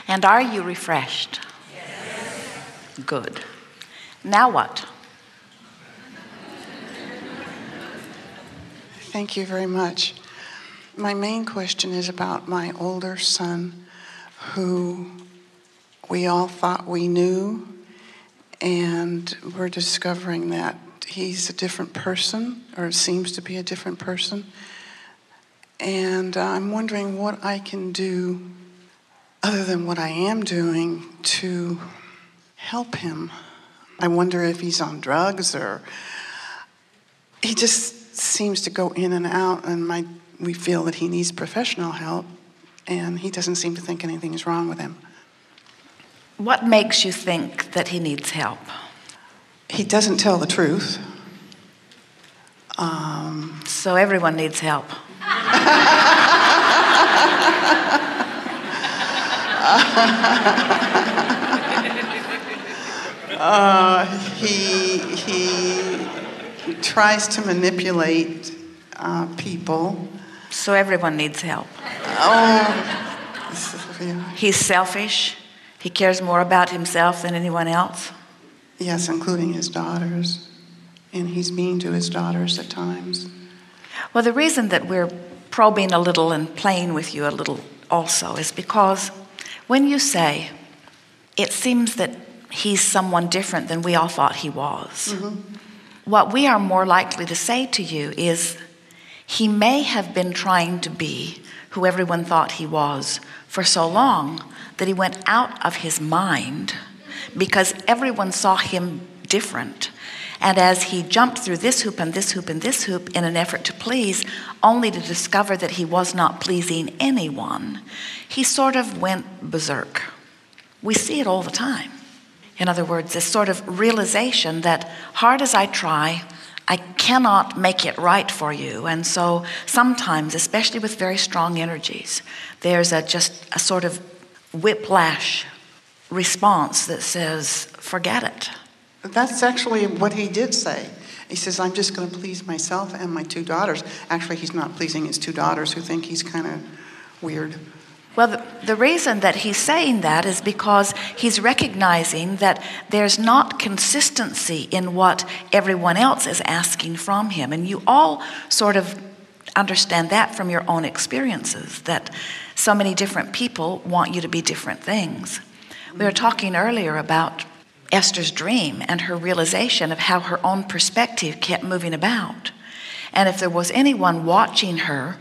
And are you refreshed? Yes. Good. Now what? Thank you very much. My main question is about my older son, who we all thought we knew, and we're discovering that he's a different person, or seems to be a different person. And I'm wondering what I can do, other than what I am doing, to help him. I wonder if he's on drugs, or he just seems to go in and out, and we feel that he needs professional help, and he doesn't seem to think anything is wrong with him. What makes you think that he needs help? He doesn't tell the truth. So everyone needs help. He tries to manipulate people. So everyone needs help. Yeah. He's selfish. He cares more about himself than anyone else. Yes, including his daughters. And he's mean to his daughters at times. Well, the reason that we're probing a little and playing with you a little also is because when you say, it seems that he's someone different than we all thought he was, what we are more likely to say to you is, he may have been trying to be who everyone thought he was for so long that he went out of his mind because everyone saw him different. And as he jumped through this hoop and this hoop and this hoop in an effort to please, only to discover that he was not pleasing anyone, he sort of went berserk. We see it all the time. In other words, this sort of realization that hard as I try, I cannot make it right for you. And so sometimes, especially with very strong energies, there's just a sort of whiplash response that says, forget it. That's actually what he did say. He says, I'm just going to please myself and my two daughters. Actually, he's not pleasing his two daughters, who think he's kind of weird. Well, the reason that he's saying that is because he's recognizing that there's not consistency in what everyone else is asking from him. And you all sort of understand that from your own experiences, that so many different people want you to be different things. We were talking earlier about Esther's dream and her realization of how her own perspective kept moving about. And if there was anyone watching her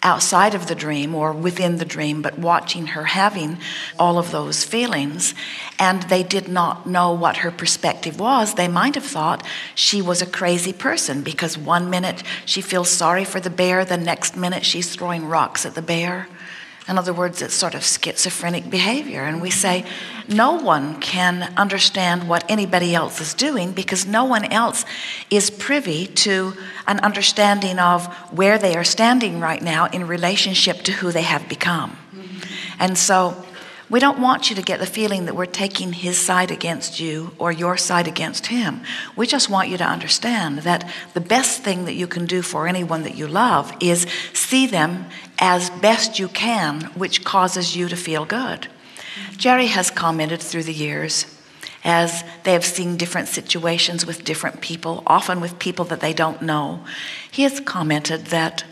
outside of the dream or within the dream, but watching her having all of those feelings, and they did not know what her perspective was, they might have thought she was a crazy person, because one minute she feels sorry for the bear, the next minute she's throwing rocks at the bear. In other words, it's sort of schizophrenic behavior. And we say, no one can understand what anybody else is doing because no one else is privy to an understanding of where they are standing right now in relationship to who they have become. And so we don't want you to get the feeling that we're taking his side against you or your side against him. We just want you to understand that the best thing that you can do for anyone that you love is see them as best you can, which causes you to feel good. Jerry has commented through the years, as they have seen different situations with different people, often with people that they don't know. He has commented that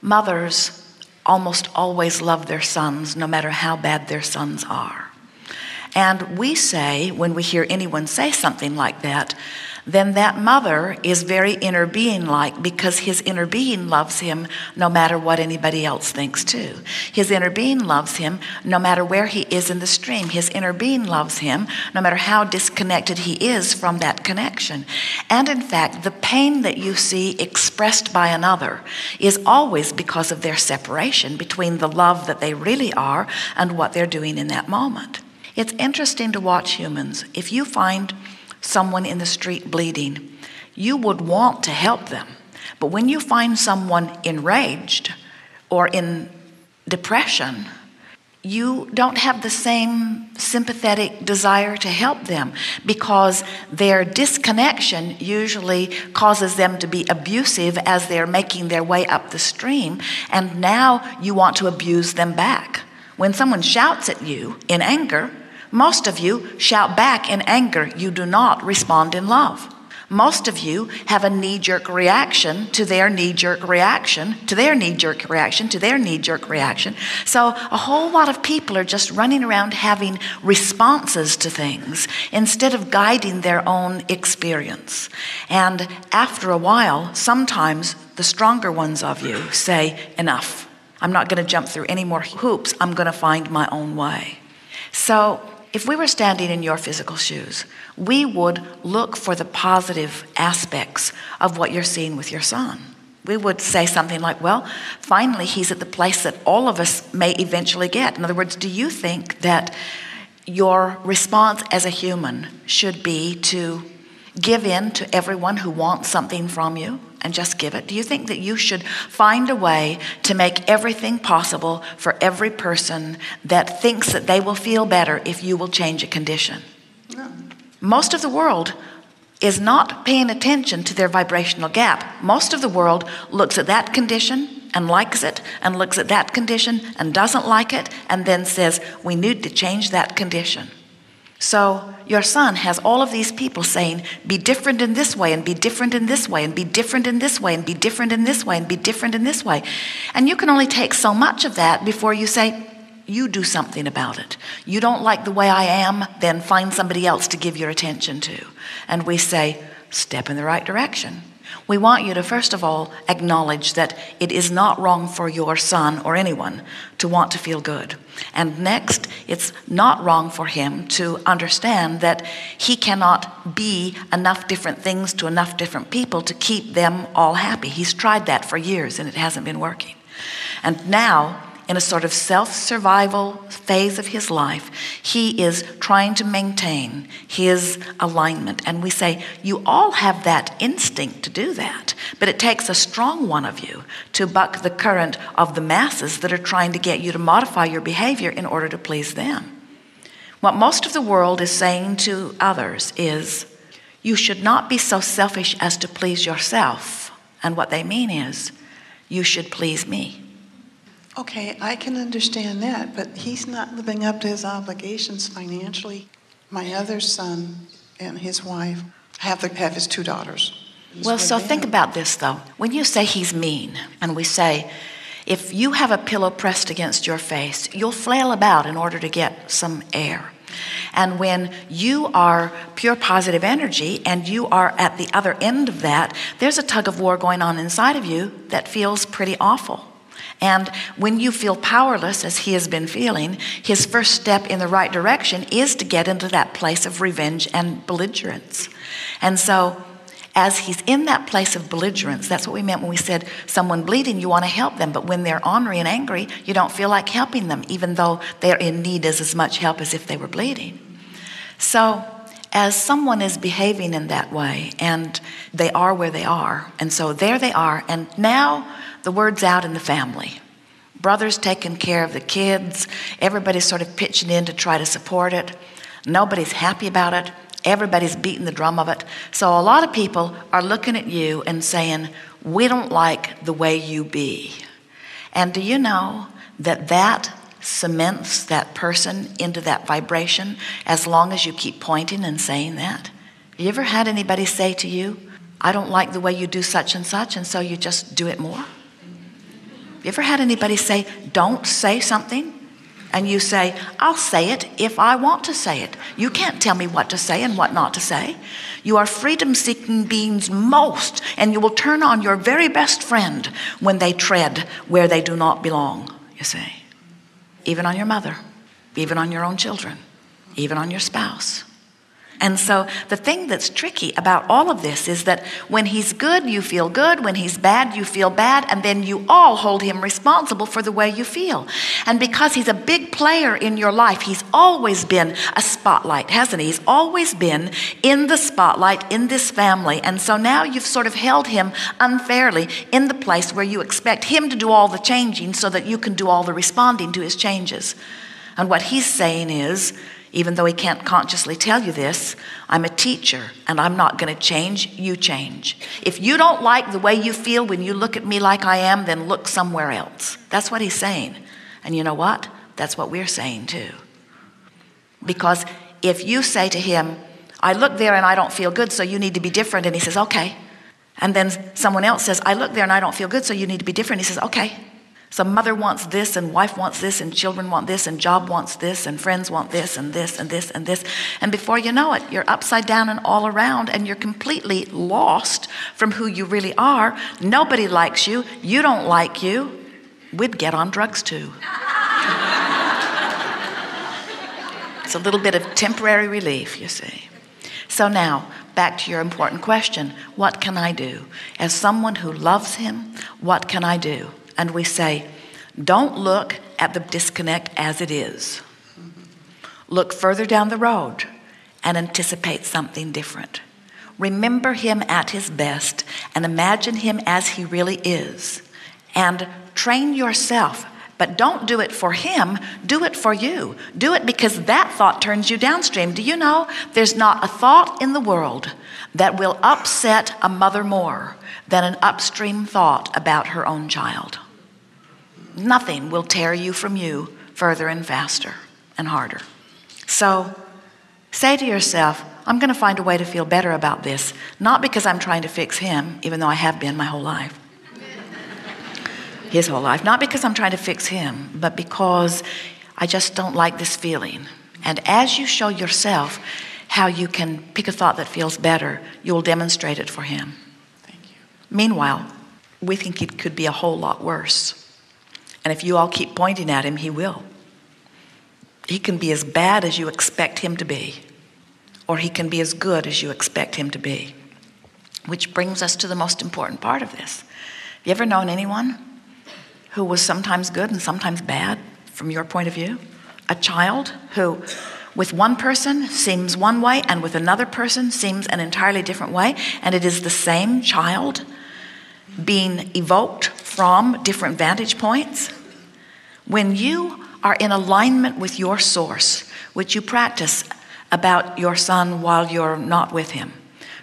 mothers almost always love their sons, no matter how bad their sons are. And we say, when we hear anyone say something like that, then that mother is very inner being-like, because his inner being loves him no matter what anybody else thinks too. His inner being loves him no matter where he is in the stream. His inner being loves him no matter how disconnected he is from that connection. And in fact, the pain that you see expressed by another is always because of their separation between the love that they really are and what they're doing in that moment. It's interesting to watch humans. If you find someone in the street bleeding, you would want to help them. But when you find someone enraged or in depression, you don't have the same sympathetic desire to help them, because their disconnection usually causes them to be abusive as they're making their way up the stream, and now you want to abuse them back. When someone shouts at you in anger, most of you shout back in anger. You do not respond in love. Most of you have a knee-jerk reaction to their knee-jerk reaction, to their knee-jerk reaction, to their knee-jerk reaction. So a whole lot of people are just running around having responses to things instead of guiding their own experience. And after a while, sometimes the stronger ones of you say, enough. I'm not going to jump through any more hoops. I'm going to find my own way. So if we were standing in your physical shoes, we would look for the positive aspects of what you're seeing with your son. We would say something like, well, finally he's at the place that all of us may eventually get. In other words, do you think that your response as a human should be to give in to everyone who wants something from you and just give it? Do you think that you should find a way to make everything possible for every person that thinks that they will feel better if you will change a condition? No. Most of the world is not paying attention to their vibrational gap. Most of the world looks at that condition and likes it, and looks at that condition and doesn't like it, and then says, we need to change that condition. So your son has all of these people saying, be different in this way, and be different in this way, and be different in this way, and be different in this way, and be different in this way. And you can only take so much of that before you say, you do something about it. You don't like the way I am, then find somebody else to give your attention to. And we say, step in the right direction. We want you to, first of all, acknowledge that it is not wrong for your son or anyone to want to feel good. And next, it's not wrong for him to understand that he cannot be enough different things to enough different people to keep them all happy. He's tried that for years and it hasn't been working. And now, in a sort of self-survival phase of his life, he is trying to maintain his alignment. And we say, you all have that instinct to do that, but it takes a strong one of you to buck the current of the masses that are trying to get you to modify your behavior in order to please them. What most of the world is saying to others is, you should not be so selfish as to please yourself. And what they mean is, you should please me. Okay, I can understand that, but he's not living up to his obligations financially. My other son and his wife have his two daughters. Well, so think about this, though. When you say he's mean, and we say, if you have a pillow pressed against your face, you'll flail about in order to get some air. And when you are pure positive energy and you are at the other end of that, there's a tug of war going on inside of you that feels pretty awful. And when you feel powerless, as he has been feeling, his first step in the right direction is to get into that place of revenge and belligerence. And so as he's in that place of belligerence, that's what we meant when we said someone bleeding, you want to help them. But when they're ornery and angry, you don't feel like helping them, even though they're in need of as much help as if they were bleeding. So as someone is behaving in that way, and they are where they are, and so there they are, and now the word's out in the family. Brother's taking care of the kids. Everybody's sort of pitching in to try to support it. Nobody's happy about it. Everybody's beating the drum of it. So a lot of people are looking at you and saying, we don't like the way you be. And do you know that that cements that person into that vibration as long as you keep pointing and saying that? You ever had anybody say to you, I don't like the way you do such, and so you just do it more? You ever had anybody say, don't say something? And you say, I'll say it if I want to say it. You can't tell me what to say and what not to say. You are freedom-seeking beings most, and you will turn on your very best friend when they tread where they do not belong, you see. Even on your mother, even on your own children, even on your spouse. And so the thing that's tricky about all of this is that when he's good, you feel good. When he's bad, you feel bad. And then you all hold him responsible for the way you feel. And because he's a big player in your life, he's always been a spotlight, hasn't he? He's always been in the spotlight in this family. And so now you've sort of held him unfairly in the place where you expect him to do all the changing so that you can do all the responding to his changes. And what he's saying is, even though he can't consciously tell you this, I'm a teacher and I'm not going to change, you change. If you don't like the way you feel when you look at me like I am, then look somewhere else. That's what he's saying. And you know what? That's what we're saying too. Because if you say to him, I look there and I don't feel good, so you need to be different. And he says, okay. And then someone else says, I look there and I don't feel good, so you need to be different. He says, okay. So mother wants this, and wife wants this, and children want this, and job wants this, and friends want this, and this, and this, and this. And before you know it, you're upside down and all around, and you're completely lost from who you really are. Nobody likes you. You don't like you. We'd get on drugs too. It's a little bit of temporary relief, you see. So now, back to your important question. What can I do? As someone who loves him, what can I do? And we say, don't look at the disconnect as it is. Look further down the road and anticipate something different. Remember him at his best and imagine him as he really is. And train yourself. But don't do it for him, do it for you. Do it because that thought turns you downstream. Do you know there's not a thought in the world that will upset a mother more than an upstream thought about her own child? Nothing will tear you from you further and faster and harder. So say to yourself, I'm going to find a way to feel better about this, not because I'm trying to fix him, even though I have been my whole life. His whole life. Not because I'm trying to fix him, but because I just don't like this feeling. And as you show yourself how you can pick a thought that feels better, you'll demonstrate it for him. Thank you. Meanwhile, we think it could be a whole lot worse. And if you all keep pointing at him, he will. He can be as bad as you expect him to be, or he can be as good as you expect him to be. Which brings us to the most important part of this. Have you ever known anyone who was sometimes good and sometimes bad from your point of view? A child who with one person seems one way and with another person seems an entirely different way, and it is the same child being evoked from different vantage points. When you are in alignment with your source, which you practice about your son while you're not with him,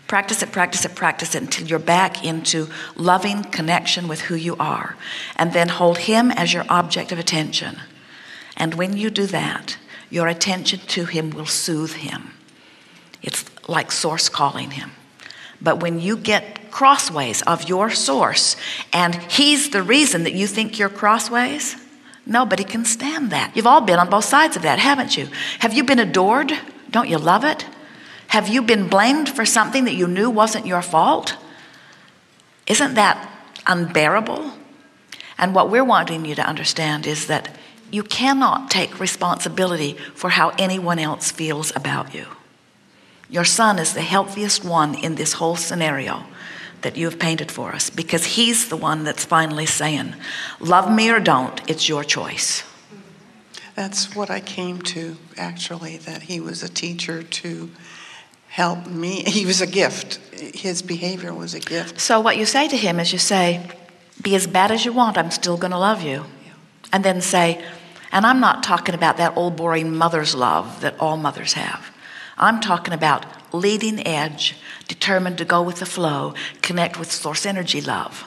practice it until you're back into loving connection with who you are, and then hold him as your object of attention. And when you do that, your attention to him will soothe him. It's like source calling him. But when you get crossways of your source, and he's the reason that you think you're crossways, nobody can stand that. You've all been on both sides of that, haven't you? Have you been adored? Don't you love it? Have you been blamed for something that you knew wasn't your fault? Isn't that unbearable? And what we're wanting you to understand is that you cannot take responsibility for how anyone else feels about you. Your son is the healthiest one in this whole scenario that you have painted for us, because he's the one that's finally saying, love me or don't, it's your choice. That's what I came to, actually, that he was a teacher to help me. He was a gift. His behavior was a gift. So what you say to him is you say, be as bad as you want, I'm still going to love you. Yeah. And then say, and I'm not talking about that old boring mother's love that all mothers have. I'm talking about leading edge, determined to go with the flow, connect with source energy love.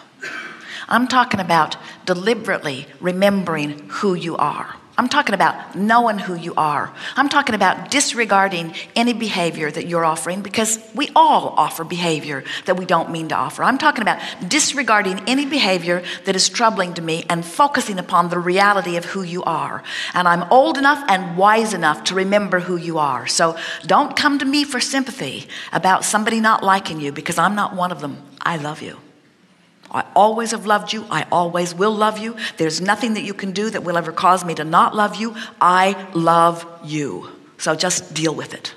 I'm talking about deliberately remembering who you are. I'm talking about knowing who you are. I'm talking about disregarding any behavior that you're offering, because we all offer behavior that we don't mean to offer. I'm talking about disregarding any behavior that is troubling to me and focusing upon the reality of who you are. And I'm old enough and wise enough to remember who you are. So don't come to me for sympathy about somebody not liking you, because I'm not one of them. I love you. I always have loved you. I always will love you. There's nothing that you can do that will ever cause me to not love you. I love you. So just deal with it.